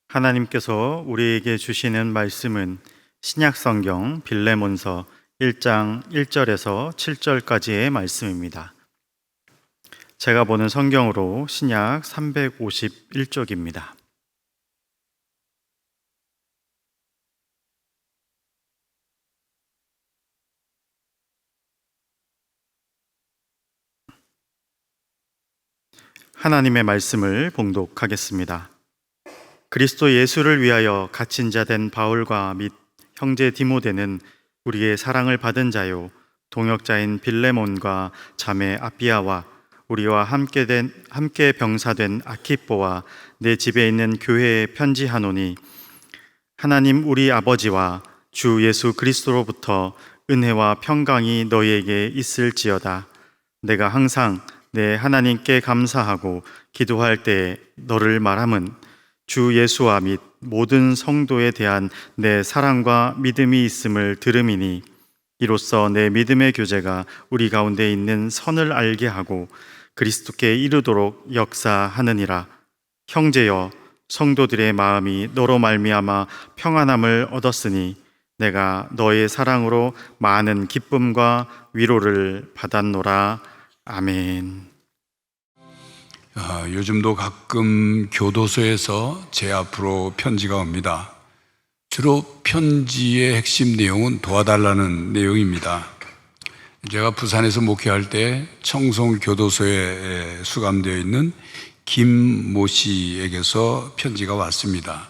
하나님께서 우리에게 주시는 말씀은 신약성경 빌레몬서 1장 1절에서 7절까지의 말씀입니다. 제가 보는 성경으로 신약 351쪽입니다. 하나님의 말씀을 봉독하겠습니다. 그리스도 예수를 위하여 갇힌 자 된 바울과 및 형제 디모데는 우리의 사랑을 받은 자요 동역자인 빌레몬과 자매 아비아와 우리와 함께 병사된 아키뽀와 내 집에 있는 교회에 편지하노니, 하나님 우리 아버지와 주 예수 그리스도로부터 은혜와 평강이 너희에게 있을지어다. 내가 항상 내 하나님께 감사하고 기도할 때에 너를 말함은 주 예수와 및 모든 성도에 대한 내 사랑과 믿음이 있음을 들음이니, 이로써 내 믿음의 교제가 우리 가운데 있는 선을 알게 하고 그리스도께 이르도록 역사하느니라. 형제여, 성도들의 마음이 너로 말미암아 평안함을 얻었으니 내가 너의 사랑으로 많은 기쁨과 위로를 받았노라. 아멘. 요즘도 가끔 교도소에서 제 앞으로 편지가 옵니다. 주로 편지의 핵심 내용은 도와달라는 내용입니다. 제가 부산에서 목회할 때 청송 교도소에 수감되어 있는 김모 씨에게서 편지가 왔습니다.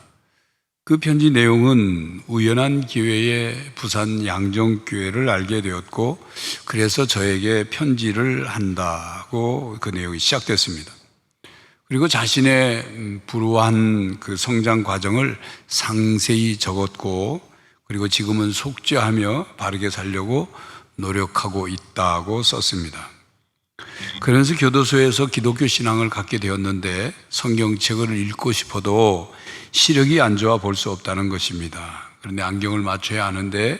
그 편지 내용은 우연한 기회에 부산 양정교회를 알게 되었고, 그래서 저에게 편지를 한다고 그 내용이 시작됐습니다. 그리고 자신의 불우한 그 성장 과정을 상세히 적었고, 그리고 지금은 속죄하며 바르게 살려고 노력하고 있다고 썼습니다. 그러면서 교도소에서 기독교 신앙을 갖게 되었는데 성경책을 읽고 싶어도 시력이 안 좋아 볼 수 없다는 것입니다. 그런데 안경을 맞춰야 하는데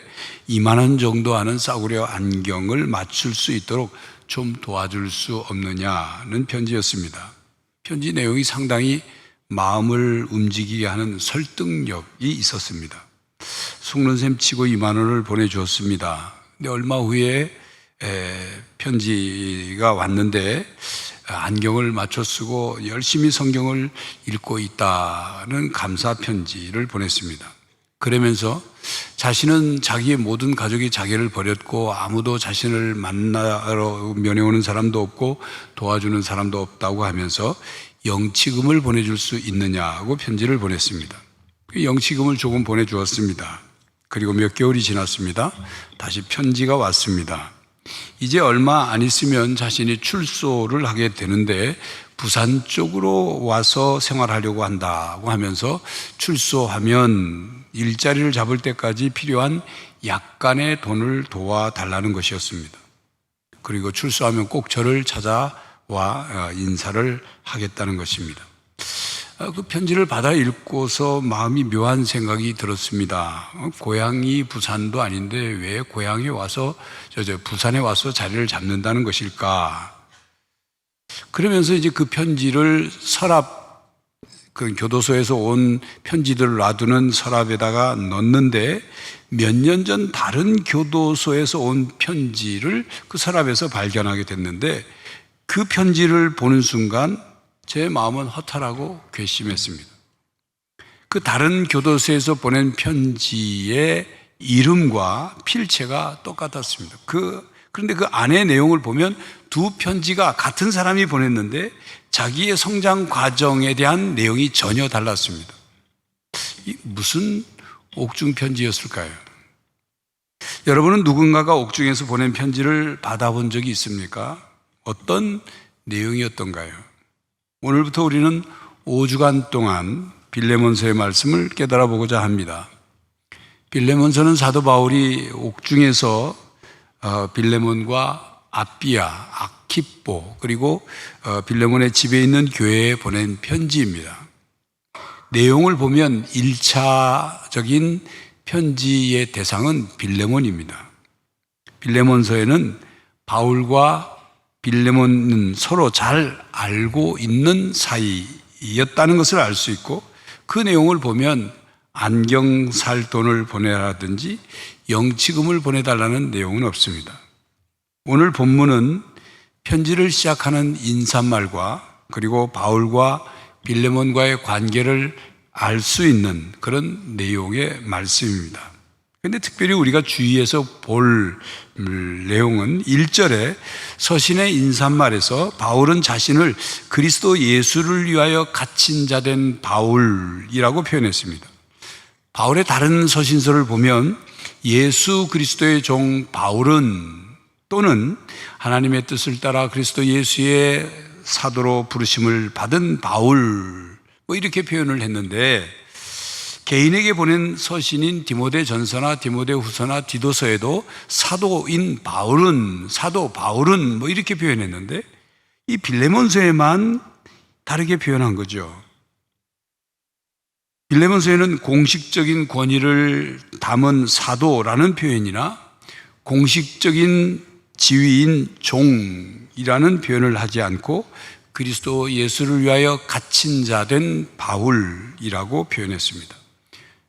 2만 원 정도 하는 싸구려 안경을 맞출 수 있도록 좀 도와줄 수 없느냐는 편지였습니다. 편지 내용이 상당히 마음을 움직이게 하는 설득력이 있었습니다. 속는 셈 치고 2만 원을 보내주었습니다. 근데 얼마 후에 편지가 왔는데 안경을 맞춰 쓰고 열심히 성경을 읽고 있다는 감사 편지를 보냈습니다. 그러면서 자신은 자기의 모든 가족이 자기를 버렸고 아무도 자신을 만나러 면회오는 사람도 없고 도와주는 사람도 없다고 하면서 영치금을 보내줄 수 있느냐고 편지를 보냈습니다. 영치금을 조금 보내주었습니다. 그리고 몇 개월이 지났습니다. 다시 편지가 왔습니다. 이제 얼마 안 있으면 자신이 출소를 하게 되는데 부산 쪽으로 와서 생활하려고 한다고 하면서 출소하면 일자리를 잡을 때까지 필요한 약간의 돈을 도와달라는 것이었습니다. 그리고 출소하면 꼭 저를 찾아와 인사를 하겠다는 것입니다. 그 편지를 받아 읽고서 마음이 묘한 생각이 들었습니다. 고향이 부산도 아닌데 왜 고향에 와서 부산에 와서 자리를 잡는다는 것일까? 그러면서 이제 그 편지를 그 교도소에서 온 편지들을 놔두는 서랍에다가 넣었는데 몇 년 전 다른 교도소에서 온 편지를 그 서랍에서 발견하게 됐는데, 그 편지를 보는 순간 제 마음은 허탈하고 괘씸했습니다. 그 다른 교도소에서 보낸 편지의 이름과 필체가 똑같았습니다. 그런데 그 안의 내용을 보면 두 편지가 같은 사람이 보냈는데 자기의 성장 과정에 대한 내용이 전혀 달랐습니다. 무슨 옥중 편지였을까요? 여러분은 누군가가 옥중에서 보낸 편지를 받아본 적이 있습니까? 어떤 내용이었던가요? 오늘부터 우리는 5주간 동안 빌레몬서의 말씀을 깨달아 보고자 합니다. 빌레몬서는 사도 바울이 옥중에서 빌레몬과 아비아, 아키뽀, 그리고 빌레몬의 집에 있는 교회에 보낸 편지입니다. 내용을 보면 1차적인 편지의 대상은 빌레몬입니다. 빌레몬서에는 바울과 빌레몬은 서로 잘 알고 있는 사이였다는 것을 알 수 있고, 그 내용을 보면 안경 살 돈을 보내라든지 영치금을 보내달라는 내용은 없습니다. 오늘 본문은 편지를 시작하는 인사말과 그리고 바울과 빌레몬과의 관계를 알 수 있는 그런 내용의 말씀입니다. 그런데 특별히 우리가 주의해서 볼 내용은 1절에 서신의 인사말에서 바울은 자신을 그리스도 예수를 위하여 갇힌 자 된 바울이라고 표현했습니다. 바울의 다른 서신서를 보면 예수 그리스도의 종 바울은 또는 하나님의 뜻을 따라 그리스도 예수의 사도로 부르심을 받은 바울 이렇게 표현을 했는데, 개인에게 보낸 서신인 디모데전서나 디모데후서나 디도서에도 사도인 바울은, 사도 바울은 이렇게 표현했는데, 이 빌레몬서에만 다르게 표현한 거죠. 빌레몬서에는 공식적인 권위를 담은 사도라는 표현이나 공식적인 지위인 종이라는 표현을 하지 않고 그리스도 예수를 위하여 갇힌 자 된 바울이라고 표현했습니다.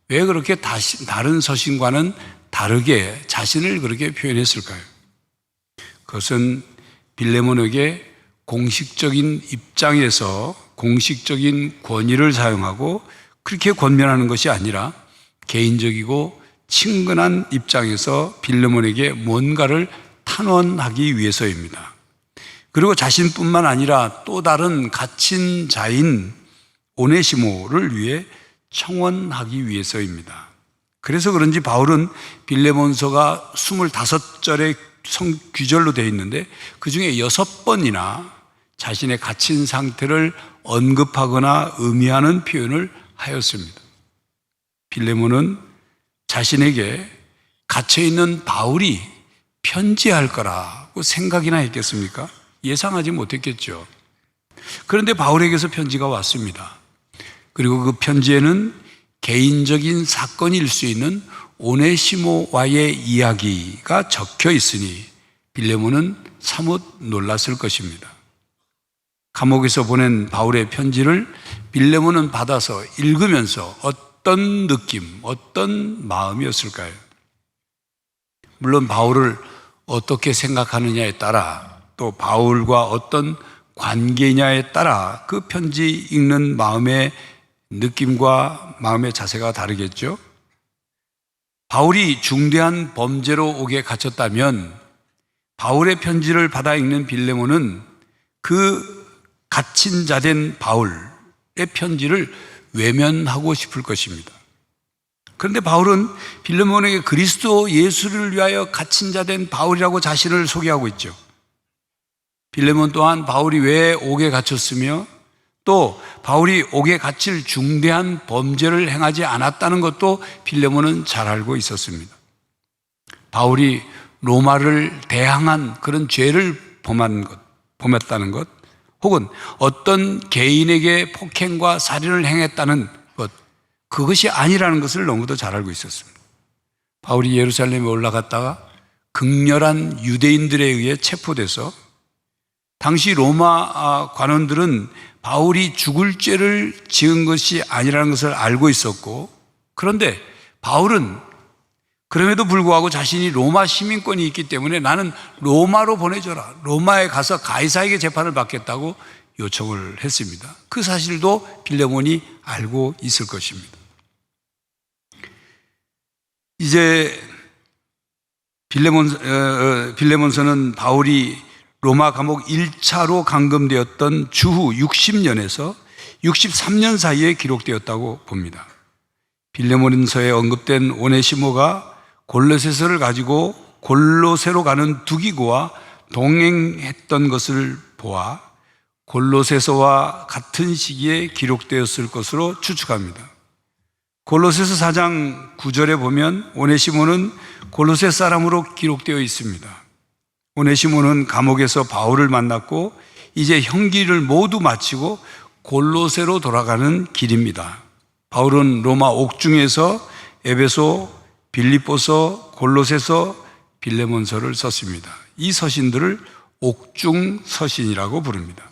왜 그렇게 다른 서신과는 다르게 자신을 그렇게 표현했을까요? 그것은 빌레몬에게 공식적인 입장에서 공식적인 권위를 사용하고 그렇게 권면하는 것이 아니라 개인적이고 친근한 입장에서 빌레몬에게 뭔가를 탄원하기 위해서입니다. 그리고 자신뿐만 아니라 또 다른 갇힌 자인 오네시모를 위해 청원하기 위해서입니다. 그래서 그런지 바울은 빌레몬서가 25절의 규절로 되어 있는데 그 중에 6번이나 자신의 갇힌 상태를 언급하거나 의미하는 표현을 하였습니다. 빌레몬은 자신에게 갇혀있는 바울이 편지할 거라고 생각이나 했겠습니까? 예상하지 못했겠죠. 그런데 바울에게서 편지가 왔습니다. 그리고 그 편지에는 개인적인 사건일 수 있는 오네시모와의 이야기가 적혀 있으니 빌레몬은 사뭇 놀랐을 것입니다. 감옥에서 보낸 바울의 편지를 빌레몬은 받아서 읽으면서 어떤 느낌, 어떤 마음이었을까요? 물론 바울을 어떻게 생각하느냐에 따라 또 바울과 어떤 관계냐에 따라 그 편지 읽는 마음의 느낌과 마음의 자세가 다르겠죠. 바울이 중대한 범죄로 옥에 갇혔다면 바울의 편지를 받아 읽는 빌레몬은 그 갇힌 자 된 바울의 편지를 외면하고 싶을 것입니다. 그런데 바울은 빌레몬에게 그리스도 예수를 위하여 갇힌 자 된 바울이라고 자신을 소개하고 있죠. 빌레몬 또한 바울이 왜 옥에 갇혔으며 또 바울이 옥에 갇힐 중대한 범죄를 행하지 않았다는 것도 빌레몬은 잘 알고 있었습니다. 바울이 로마를 대항한 그런 죄를 범했다는 것, 혹은 어떤 개인에게 폭행과 살인을 행했다는 것, 그것이 아니라는 것을 너무도 잘 알고 있었습니다. 바울이 예루살렘에 올라갔다가 극렬한 유대인들에 의해 체포돼서 당시 로마 관원들은 바울이 죽을 죄를 지은 것이 아니라는 것을 알고 있었고, 그런데 바울은 그럼에도 불구하고 자신이 로마 시민권이 있기 때문에 나는 로마로 보내줘라, 로마에 가서 가이사에게 재판을 받겠다고 요청을 했습니다. 그 사실도 빌레몬이 알고 있을 것입니다. 이제 빌레몬서는 바울이 로마 감옥 1차로 감금되었던 주후 60년에서 63년 사이에 기록되었다고 봅니다. 빌레몬서에 언급된 오네시모가 골로새서를 가지고 골로새로 가는 두기고와 동행했던 것을 보아 골로새서와 같은 시기에 기록되었을 것으로 추측합니다. 골로새서 4장 9절에 보면 오네시모는 골로새 사람으로 기록되어 있습니다. 오네시모는 감옥에서 바울을 만났고 이제 형기를 모두 마치고 골로새로 돌아가는 길입니다. 바울은 로마 옥중에서 에베소, 빌립보서, 골로새서, 빌레몬서를 썼습니다. 이 서신들을 옥중 서신이라고 부릅니다.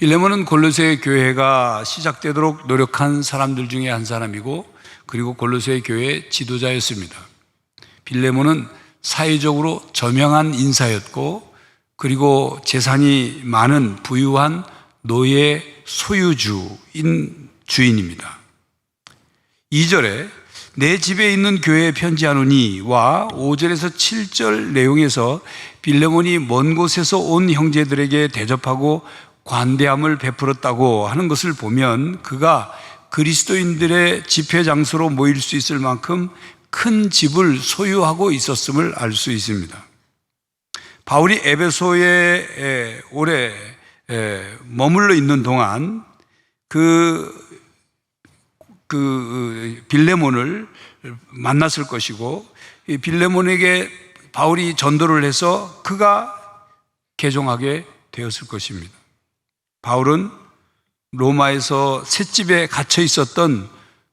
빌레몬은 골로새 교회가 시작되도록 노력한 사람들 중에 한 사람이고, 그리고 골로새 교회의 지도자였습니다. 빌레몬은 사회적으로 저명한 인사였고, 그리고 재산이 많은 부유한 노예 소유주인 주인입니다. 2절에 내 집에 있는 교회에 편지하노니와 5절에서 7절 내용에서 빌레몬이 먼 곳에서 온 형제들에게 대접하고 관대함을 베풀었다고 하는 것을 보면 그가 그리스도인들의 집회 장소로 모일 수 있을 만큼 큰 집을 소유하고 있었음을 알 수 있습니다. 바울이 에베소에 오래 머물러 있는 동안 빌레몬을 만났을 것이고, 이 빌레몬에게 바울이 전도를 해서 그가 개종하게 되었을 것입니다. 바울은 로마에서 셋집에 갇혀 있었던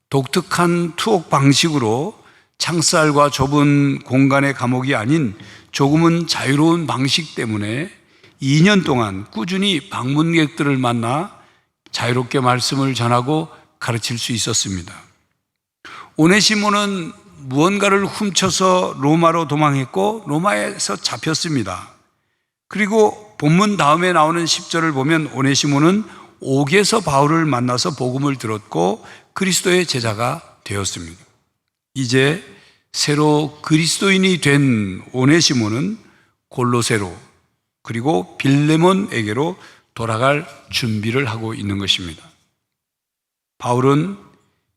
독특한 투옥 방식으로 창살과 좁은 공간의 감옥이 아닌 조금은 자유로운 방식 때문에 2년 동안 꾸준히 방문객들을 만나 자유롭게 말씀을 전하고 가르칠 수 있었습니다. 오네시모는 무언가를 훔쳐서 로마로 도망했고 로마에서 잡혔습니다. 그리고 본문 다음에 나오는 10절을 보면 오네시모는 옥에서 바울을 만나서 복음을 들었고 그리스도의 제자가 되었습니다. 이제 새로 그리스도인이 된 오네시모는 골로새로 그리고 빌레몬에게로 돌아갈 준비를 하고 있는 것입니다. 바울은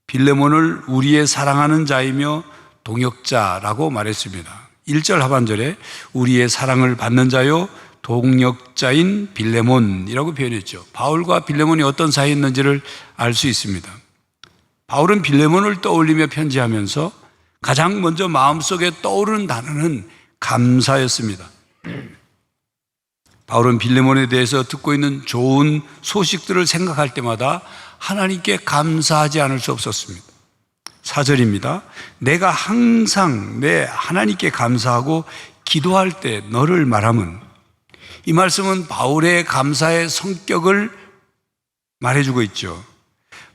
빌레몬을 우리의 사랑하는 자이며 동역자라고 말했습니다. 1절 하반절에 우리의 사랑을 받는 자요 동역자인 빌레몬이라고 표현했죠. 바울과 빌레몬이 어떤 사이였는지를 알 수 있습니다. 바울은 빌레몬을 떠올리며 편지하면서 가장 먼저 마음속에 떠오르는 단어는 감사였습니다. 바울은 빌레몬에 대해서 듣고 있는 좋은 소식들을 생각할 때마다 하나님께 감사하지 않을 수 없었습니다. 4절입니다. 내가 항상 내 하나님께 감사하고 기도할 때 너를 말함은, 이 말씀은 바울의 감사의 성격을 말해주고 있죠.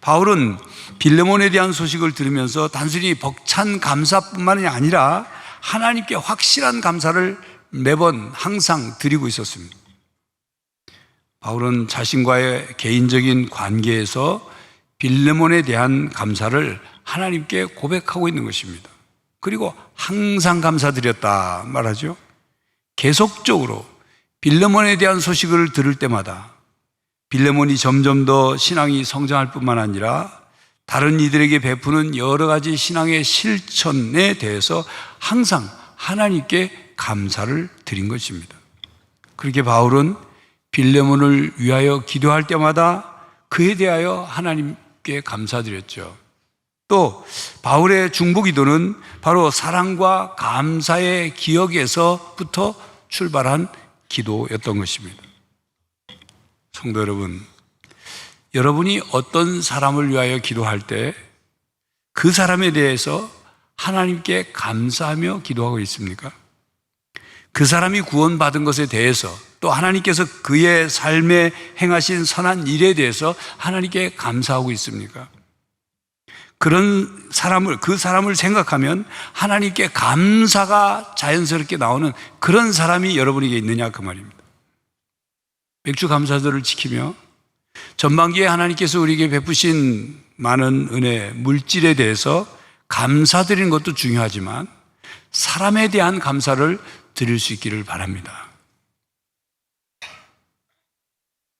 바울은 빌레몬에 대한 소식을 들으면서 단순히 벅찬 감사뿐만이 아니라 하나님께 확실한 감사를 매번 항상 드리고 있었습니다. 바울은 자신과의 개인적인 관계에서 빌레몬에 대한 감사를 하나님께 고백하고 있는 것입니다. 그리고 항상 감사드렸다 말하죠. 계속적으로 빌레몬에 대한 소식을 들을 때마다 빌레몬이 점점 더 신앙이 성장할 뿐만 아니라 다른 이들에게 베푸는 여러 가지 신앙의 실천에 대해서 항상 하나님께 감사를 드린 것입니다. 그렇게 바울은 빌레몬을 위하여 기도할 때마다 그에 대하여 하나님께 감사드렸죠. 또 바울의 중보기도는 바로 사랑과 감사의 기억에서부터 출발한 기도였던 것입니다. 성도 여러분, 여러분이 어떤 사람을 위하여 기도할 때 그 사람에 대해서 하나님께 감사하며 기도하고 있습니까? 그 사람이 구원받은 것에 대해서 또 하나님께서 그의 삶에 행하신 선한 일에 대해서 하나님께 감사하고 있습니까? 그 사람을 생각하면 하나님께 감사가 자연스럽게 나오는 그런 사람이 여러분에게 있느냐 그 말입니다. 맥주 감사절을 지키며 전반기에 하나님께서 우리에게 베푸신 많은 은혜, 물질에 대해서 감사드리는 것도 중요하지만 사람에 대한 감사를 드릴 수 있기를 바랍니다.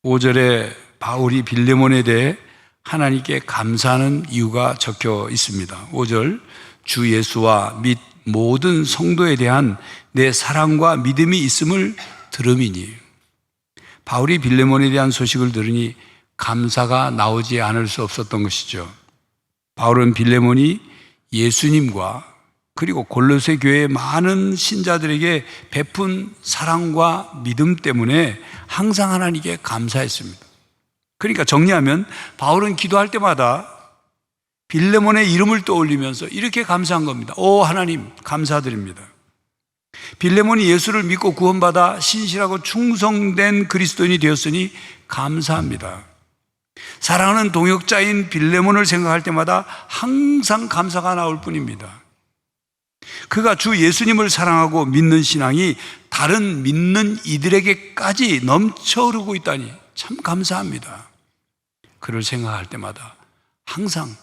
5절에 바울이 빌레몬에 대해 하나님께 감사하는 이유가 적혀 있습니다. 5절, 주 예수와 및 모든 성도에 대한 내 사랑과 믿음이 있음을 들음이니. 바울이 빌레몬에 대한 소식을 들으니 감사가 나오지 않을 수 없었던 것이죠. 바울은 빌레몬이 예수님과 그리고 골로새 교회의 많은 신자들에게 베푼 사랑과 믿음 때문에 항상 하나님께 감사했습니다. 그러니까 정리하면 바울은 기도할 때마다 빌레몬의 이름을 떠올리면서 이렇게 감사한 겁니다. 오 하나님 감사드립니다. 빌레몬이 예수를 믿고 구원받아 신실하고 충성된 그리스도인이 되었으니 감사합니다. 사랑하는 동역자인 빌레몬을 생각할 때마다 항상 감사가 나올 뿐입니다. 그가 주 예수님을 사랑하고 믿는 신앙이 다른 믿는 이들에게까지 넘쳐 흐르고 있다니 참 감사합니다. 그를 생각할 때마다 항상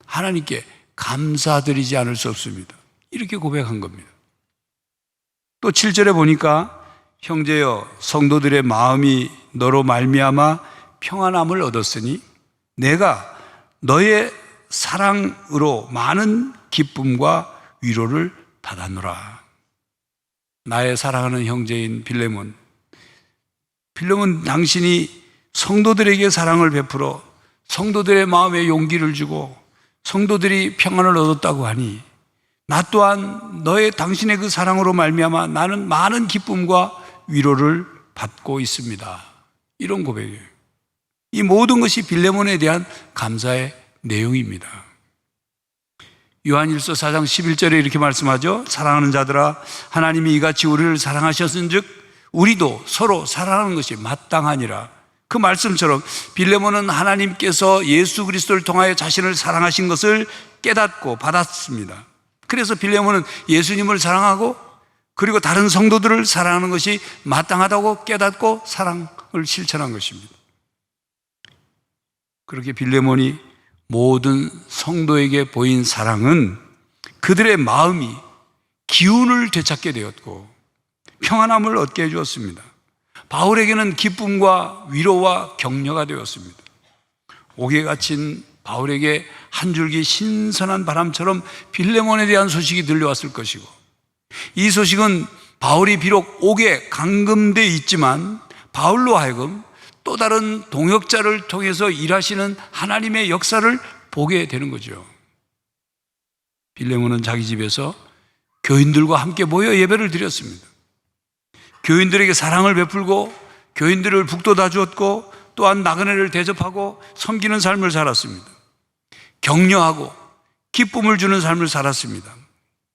하나님께 감사드리지 않을 수 없습니다. 이렇게 고백한 겁니다. 또 7절에 보니까 형제여 성도들의 마음이 너로 말미암아 평안함을 얻었으니 내가 너의 사랑으로 많은 기쁨과 위로를 받았노라. 나의 사랑하는 형제인 빌레몬, 당신이 성도들에게 사랑을 베풀어 성도들의 마음에 용기를 주고 성도들이 평안을 얻었다고 하니 나 또한 당신의 그 사랑으로 말미암아 나는 많은 기쁨과 위로를 받고 있습니다. 이런 고백이에요. 이 모든 것이 빌레몬에 대한 감사의 내용입니다. 요한일서 4장 11절에 이렇게 말씀하죠. 사랑하는 자들아 하나님이 이같이 우리를 사랑하셨은즉 우리도 서로 사랑하는 것이 마땅하니라. 그 말씀처럼 빌레몬은 하나님께서 예수 그리스도를 통하여 자신을 사랑하신 것을 깨닫고 받았습니다. 그래서 빌레몬은 예수님을 사랑하고 그리고 다른 성도들을 사랑하는 것이 마땅하다고 깨닫고 사랑을 실천한 것입니다. 그렇게 빌레몬이 모든 성도에게 보인 사랑은 그들의 마음이 기운을 되찾게 되었고 평안함을 얻게 해주었습니다. 바울에게는 기쁨과 위로와 격려가 되었습니다. 옥에 갇힌 바울에게 한 줄기 신선한 바람처럼 빌레몬에 대한 소식이 들려왔을 것이고 이 소식은 바울이 비록 옥에 감금되어 있지만 바울로 하여금 또 다른 동역자를 통해서 일하시는 하나님의 역사를 보게 되는 거죠. 빌레몬은 자기 집에서 교인들과 함께 모여 예배를 드렸습니다. 교인들에게 사랑을 베풀고 교인들을 북돋아 주었고 또한 나그네를 대접하고 섬기는 삶을 살았습니다. 격려하고 기쁨을 주는 삶을 살았습니다.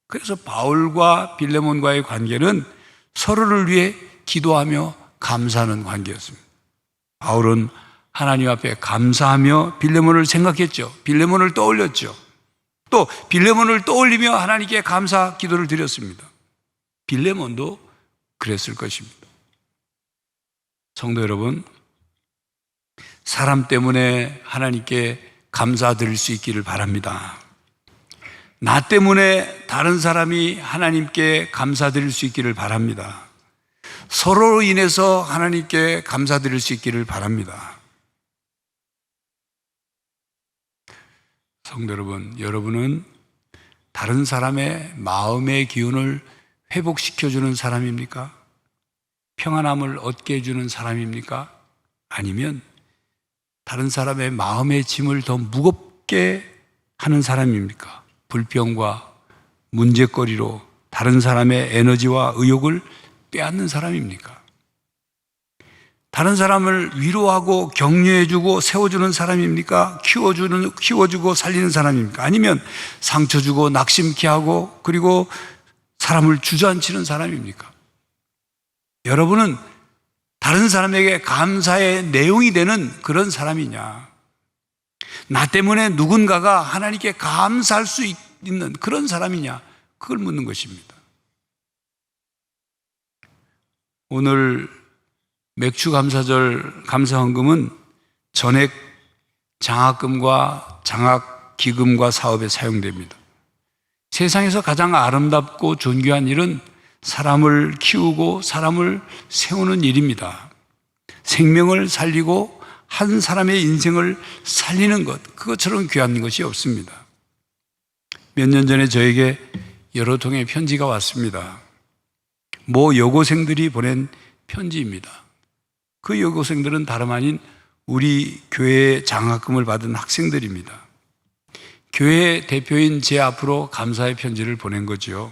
그래서 바울과 빌레몬과의 관계는 서로를 위해 기도하며 감사하는 관계였습니다. 바울은 하나님 앞에 감사하며 빌레몬을 생각했죠. 빌레몬을 떠올렸죠. 또 빌레몬을 떠올리며 하나님께 감사 기도를 드렸습니다. 빌레몬도 그랬을 것입니다. 성도 여러분, 사람 때문에 하나님께 감사드릴 수 있기를 바랍니다. 나 때문에 다른 사람이 하나님께 감사드릴 수 있기를 바랍니다. 서로로 인해서 하나님께 감사드릴 수 있기를 바랍니다. 성도 여러분, 여러분은 다른 사람의 마음의 기운을 회복시켜주는 사람입니까? 평안함을 얻게 해주는 사람입니까? 아니면 다른 사람의 마음의 짐을 더 무겁게 하는 사람입니까? 불평과 문제거리로 다른 사람의 에너지와 의욕을 빼앗는 사람입니까? 다른 사람을 위로하고 격려해주고 세워주는 사람입니까? 키워주고 살리는 사람입니까? 아니면 상처 주고 낙심케 하고 그리고 사람을 주저앉히는 사람입니까? 여러분은 다른 사람에게 감사의 내용이 되는 그런 사람이냐? 나 때문에 누군가가 하나님께 감사할 수 있는 그런 사람이냐? 그걸 묻는 것입니다. 오늘 맥주감사절 감사헌금은 전액 장학금과 장학기금과 사업에 사용됩니다. 세상에서 가장 아름답고 존귀한 일은 사람을 키우고 사람을 세우는 일입니다. 생명을 살리고 한 사람의 인생을 살리는 것, 그것처럼 귀한 것이 없습니다. 몇 년 전에 저에게 여러 통의 편지가 왔습니다. 모 여고생들이 보낸 편지입니다. 그 여고생들은 다름 아닌 우리 교회의 장학금을 받은 학생들입니다. 교회 대표인 제 앞으로 감사의 편지를 보낸 거죠.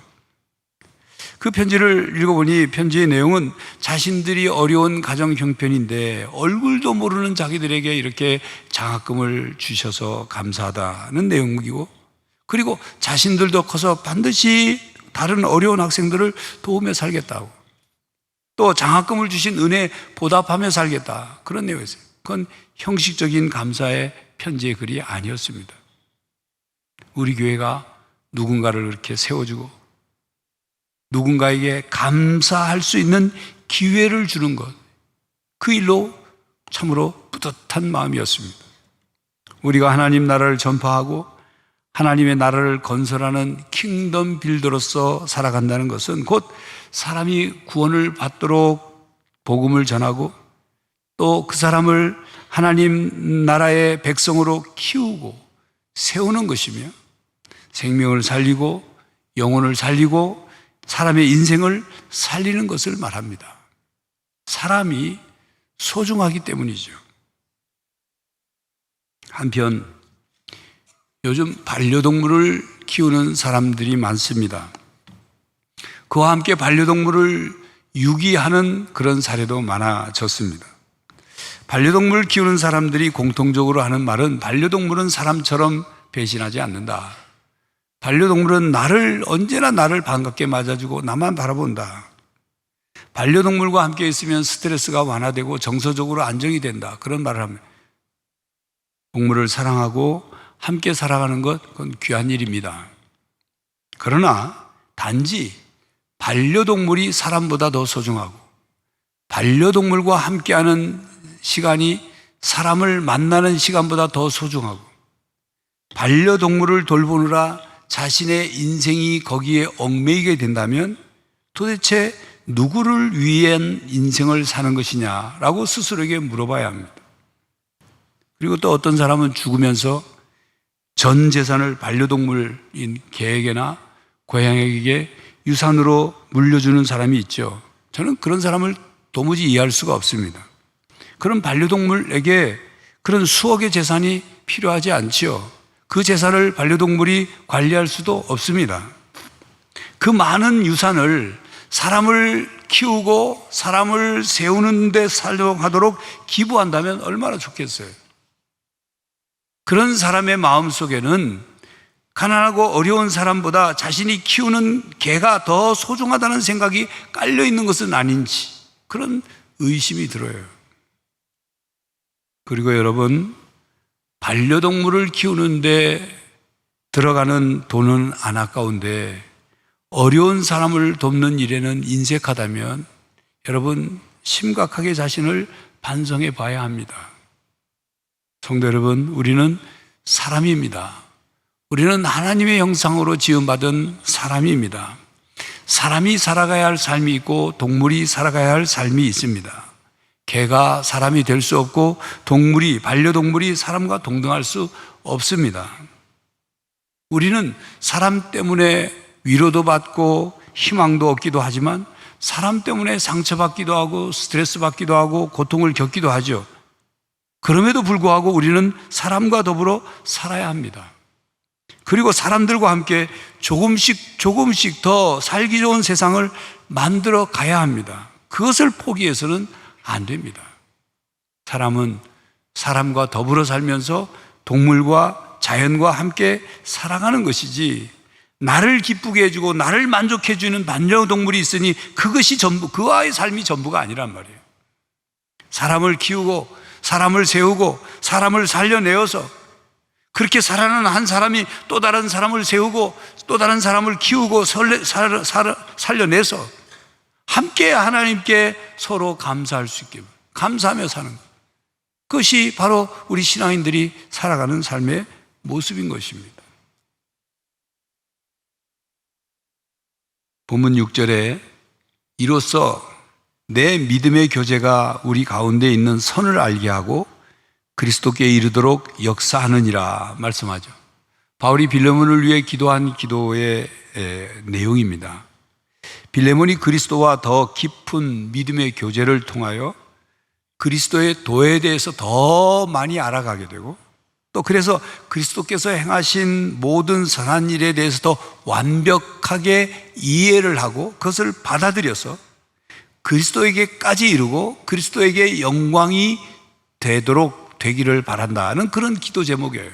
그 편지를 읽어보니 편지의 내용은 자신들이 어려운 가정 형편인데 얼굴도 모르는 자기들에게 이렇게 장학금을 주셔서 감사하다는 내용이고, 그리고 자신들도 커서 반드시 다른 어려운 학생들을 도우며 살겠다고, 또 장학금을 주신 은혜 보답하며 살겠다, 그런 내용이었어요. 그건 형식적인 감사의 편지의 글이 아니었습니다. 우리 교회가 누군가를 이렇게 세워주고 누군가에게 감사할 수 있는 기회를 주는 것, 그 일로 참으로 뿌듯한 마음이었습니다. 우리가 하나님 나라를 전파하고 하나님의 나라를 건설하는 킹덤 빌더로서 살아간다는 것은 곧 사람이 구원을 받도록 복음을 전하고 또 그 사람을 하나님 나라의 백성으로 키우고 세우는 것이며, 생명을 살리고 영혼을 살리고 사람의 인생을 살리는 것을 말합니다. 사람이 소중하기 때문이죠. 한편 요즘 반려동물을 키우는 사람들이 많습니다. 그와 함께 반려동물을 유기하는 그런 사례도 많아졌습니다. 반려동물을 키우는 사람들이 공통적으로 하는 말은 반려동물은 사람처럼 배신하지 않는다. 반려동물은 언제나 나를 반갑게 맞아주고 나만 바라본다. 반려동물과 함께 있으면 스트레스가 완화되고 정서적으로 안정이 된다, 그런 말을 합니다. 동물을 사랑하고 함께 살아가는 것, 그건 귀한 일입니다. 그러나 단지 반려동물이 사람보다 더 소중하고 반려동물과 함께하는 시간이 사람을 만나는 시간보다 더 소중하고 반려동물을 돌보느라 자신의 인생이 거기에 얽매이게 된다면 도대체 누구를 위한 인생을 사는 것이냐라고 스스로에게 물어봐야 합니다. 그리고 또 어떤 사람은 죽으면서 전 재산을 반려동물인 개에게나 고양이에게 유산으로 물려주는 사람이 있죠. 저는 그런 사람을 도무지 이해할 수가 없습니다. 그런 반려동물에게 그런 수억의 재산이 필요하지 않지요. 그 재산을 반려동물이 관리할 수도 없습니다. 그 많은 유산을 사람을 키우고 사람을 세우는 데 사용하도록 기부한다면 얼마나 좋겠어요. 그런 사람의 마음속에는 가난하고 어려운 사람보다 자신이 키우는 개가 더 소중하다는 생각이 깔려 있는 것은 아닌지, 그런 의심이 들어요. 그리고 여러분, 반려동물을 키우는데 들어가는 돈은 안 아까운데 어려운 사람을 돕는 일에는 인색하다면 여러분, 심각하게 자신을 반성해 봐야 합니다. 성도 여러분, 우리는 사람입니다. 우리는 하나님의 형상으로 지음받은 사람입니다. 사람이 살아가야 할 삶이 있고 동물이 살아가야 할 삶이 있습니다. 개가 사람이 될 수 없고 반려동물이 사람과 동등할 수 없습니다. 우리는 사람 때문에 위로도 받고 희망도 얻기도 하지만 사람 때문에 상처받기도 하고 스트레스 받기도 하고 고통을 겪기도 하죠. 그럼에도 불구하고 우리는 사람과 더불어 살아야 합니다. 그리고 사람들과 함께 조금씩 더 살기 좋은 세상을 만들어 가야 합니다. 그것을 포기해서는 안 됩니다. 사람은 사람과 더불어 살면서 동물과 자연과 함께 살아가는 것이지, 나를 기쁘게 해주고 나를 만족해 주는 반려동물이 있으니 그것이 전부, 그와의 삶이 전부가 아니란 말이에요. 사람을 키우고 사람을 세우고 사람을 살려내어서 그렇게 살아가는 한 사람이 또 다른 사람을 세우고 또 다른 사람을 키우고 살려내서 함께 하나님께 서로 감사할 수 있게, 감사하며 사는 것, 그것이 바로 우리 신앙인들이 살아가는 삶의 모습인 것입니다. 본문 6절에 이로써 내 믿음의 교제가 우리 가운데 있는 선을 알게 하고 그리스도께 이르도록 역사하느니라 말씀하죠. 바울이 빌레몬을 위해 기도한 기도의 내용입니다. 빌레몬이 그리스도와 더 깊은 믿음의 교제를 통하여 그리스도의 도에 대해서 더 많이 알아가게 되고, 또 그래서 그리스도께서 행하신 모든 선한 일에 대해서 더 완벽하게 이해를 하고 그것을 받아들여서 그리스도에게까지 이르고 그리스도에게 영광이 되기를 바란다는 그런 기도 제목이에요.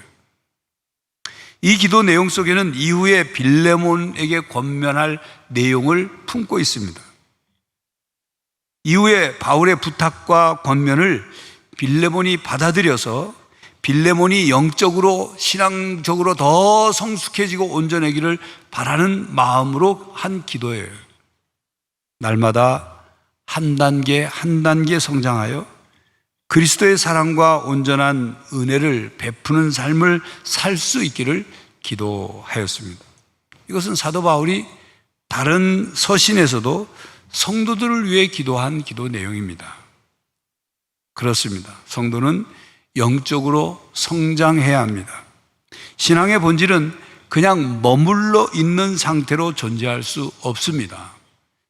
이 기도 내용 속에는 이후에 빌레몬에게 권면할 내용을 품고 있습니다. 이후에 바울의 부탁과 권면을 빌레몬이 받아들여서 빌레몬이 영적으로 신앙적으로 더 성숙해지고 온전해지기를 바라는 마음으로 한 기도예요. 날마다 한 단계 한 단계 성장하여 그리스도의 사랑과 온전한 은혜를 베푸는 삶을 살 수 있기를 기도하였습니다. 이것은 사도 바울이 다른 서신에서도 성도들을 위해 기도한 기도 내용입니다. 그렇습니다. 성도는 영적으로 성장해야 합니다. 신앙의 본질은 그냥 머물러 있는 상태로 존재할 수 없습니다.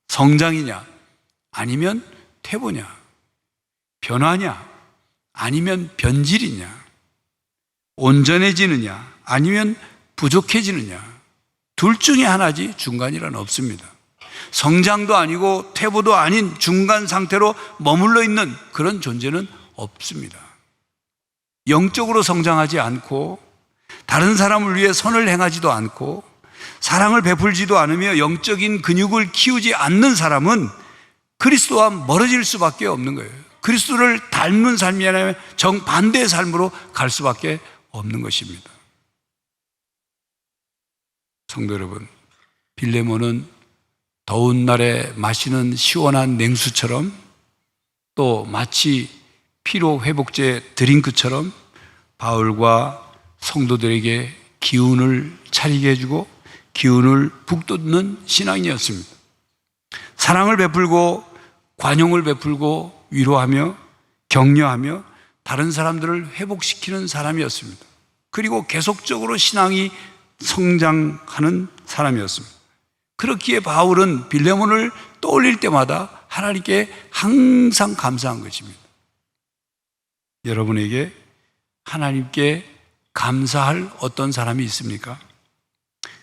성장이냐 아니면 퇴보냐, 변화냐 아니면 변질이냐, 온전해지느냐 아니면 부족해지느냐, 둘 중에 하나지 중간이란 없습니다. 성장도 아니고 퇴보도 아닌 중간 상태로 머물러 있는 그런 존재는 없습니다. 영적으로 성장하지 않고 다른 사람을 위해 선을 행하지도 않고 사랑을 베풀지도 않으며 영적인 근육을 키우지 않는 사람은 그리스도와 멀어질 수밖에 없는 거예요. 그리스도를 닮는 삶이 아니라 정반대의 삶으로 갈 수밖에 없는 것입니다. 성도 여러분, 빌레몬은 더운 날에 마시는 시원한 냉수처럼 또 마치 피로 회복제 드링크처럼 바울과 성도들에게 기운을 차리게 해주고 기운을 북돋는 신앙이었습니다. 사랑을 베풀고 관용을 베풀고 위로하며 격려하며 다른 사람들을 회복시키는 사람이었습니다. 그리고 계속적으로 신앙이 성장하는 사람이었습니다. 그렇기에 바울은 빌레몬을 떠올릴 때마다 하나님께 항상 감사한 것입니다. 여러분에게 하나님께 감사할 어떤 사람이 있습니까?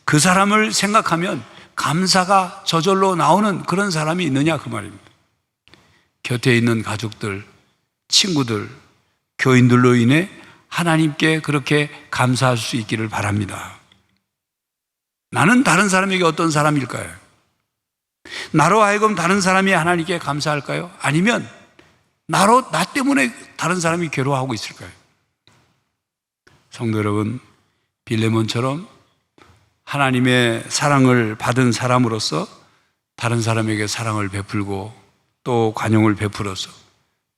그 사람을 생각하면 감사가 저절로 나오는 그런 사람이 있느냐 그 말입니다. 곁에 있는 가족들, 친구들, 교인들로 인해 하나님께 그렇게 감사할 수 있기를 바랍니다. 나는 다른 사람에게 어떤 사람일까요? 나로 하여금 다른 사람이 하나님께 감사할까요? 아니면 나 때문에 다른 사람이 괴로워하고 있을까요? 성도 여러분, 빌레몬처럼 하나님의 사랑을 받은 사람으로서 다른 사람에게 사랑을 베풀고 또 관용을 베풀어서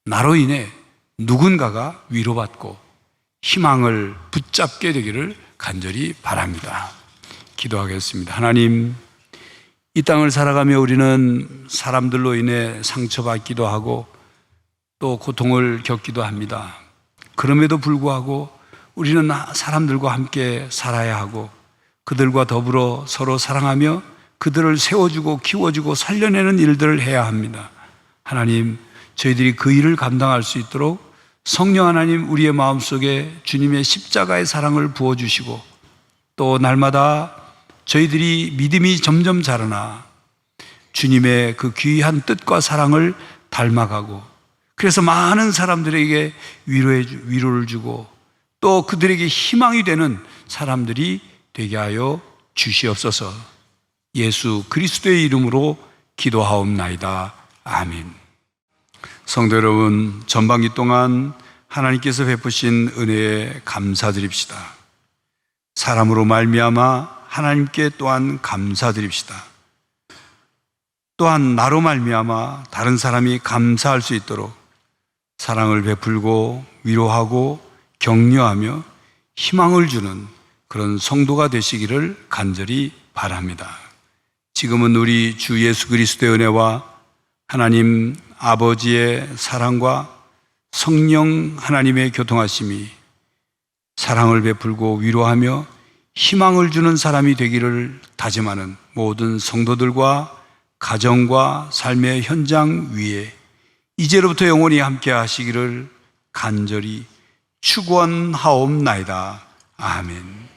나로 인해 누군가가 위로받고 희망을 붙잡게 되기를 간절히 바랍니다. 기도하겠습니다. 하나님, 이 땅을 살아가며 우리는 사람들로 인해 상처받기도 하고 또 고통을 겪기도 합니다. 그럼에도 불구하고 우리는 사람들과 함께 살아야 하고 그들과 더불어 서로 사랑하며 그들을 세워주고 키워주고 살려내는 일들을 해야 합니다. 하나님, 저희들이 그 일을 감당할 수 있도록 성령 하나님 우리의 마음속에 주님의 십자가의 사랑을 부어주시고 또 날마다 저희들이 믿음이 점점 자라나 주님의 그 귀한 뜻과 사랑을 닮아가고 그래서 많은 사람들에게 위로를 주고 또 그들에게 희망이 되는 사람들이 되게 하여 주시옵소서. 예수 그리스도의 이름으로 기도하옵나이다. 아멘. 성도 여러분, 전반기 동안 하나님께서 베푸신 은혜에 감사드립시다. 사람으로 말미암아 하나님께 또한 감사드립시다. 또한 나로 말미암아 다른 사람이 감사할 수 있도록 사랑을 베풀고 위로하고 격려하며 희망을 주는 그런 성도가 되시기를 간절히 바랍니다. 지금은 우리 주 예수 그리스도의 은혜와 하나님 아버지의 사랑과 성령 하나님의 교통하심이 사랑을 베풀고 위로하며 희망을 주는 사람이 되기를 다짐하는 모든 성도들과 가정과 삶의 현장 위에 이제로부터 영원히 함께 하시기를 간절히 축원하옵나이다. 아멘.